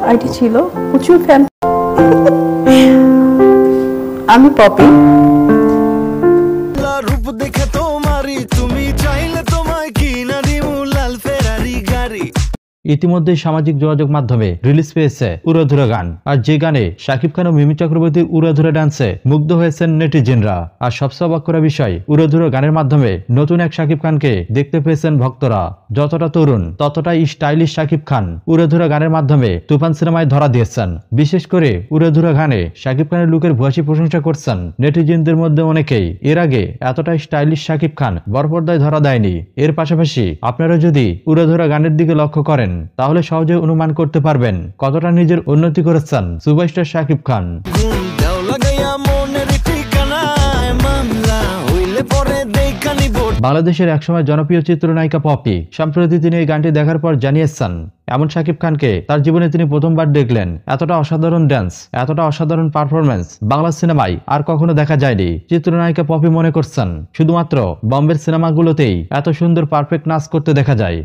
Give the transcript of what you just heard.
ID ছিল, প্রচুর fan. আমি পপি। রূপ দেখে তোমারই, তুমি চাইলে তোমায় কিনা দিমু লাল ফেরারি গাড়ি। ইতিমধ্যে সামাজিক যোগাযোগ মাধ্যমে রিলিজ পেয়েছে উড়াধুরা গান, আর যে গানে শাকিব খান ও মিমি চক্রবর্তীর উড়াধুরা ডান্সে মুগ্ধ হয়েছেন নেটিজেনরা। আর সবচেয়ে অবাক করা বিষয়, উড়াধুরা গানের মাধ্যমে নতুন এক শাকিব খানকে দেখতে পেয়েছেন ভক্তরা। যতটা তরুণ ততটাই স্টাইলিশ শাকিব খান উড়াধুরা গানের মাধ্যমে তুফান সিনেমায় ধরা দিয়েছেন। বিশেষ করে উড়াধুরা গানে শাকিব খানের লুকের ভূয়সী প্রশংসা করছেন নেটিজেনদের মধ্যে অনেকেই। এর আগে এতটা স্টাইলিশ শাকিব খান বড়পর্দায় ধরা দেয়নি। এর পাশাপাশি আপনারা যদি উড়াধুরা গানের দিকে লক্ষ্য করেন তাহলে সহজে অনুমান করতে পারবেন কতটা নিজের উন্নতি করেছেন সুপারস্টার শাকিব খান। বাংলাদেশের একসময় জনপ্রিয় চিত্রনায়িকা পপি সম্প্রতি তিনি এই গানটি দেখার পর জানিয়েছেন এমন শাকিব খানকে তার জীবনে তিনি প্রথমবার দেখলেন। এতটা অসাধারণ ড্যান্স, এতটা অসাধারণ পারফরমেন্স বাংলা সিনেমায় আর কখনো দেখা যায়নি। চিত্রনায়িকা পপি মনে করছেন শুধুমাত্র বম্বের সিনেমাগুলোতেই এত সুন্দর পারফেক্ট নাচ করতে দেখা যায়।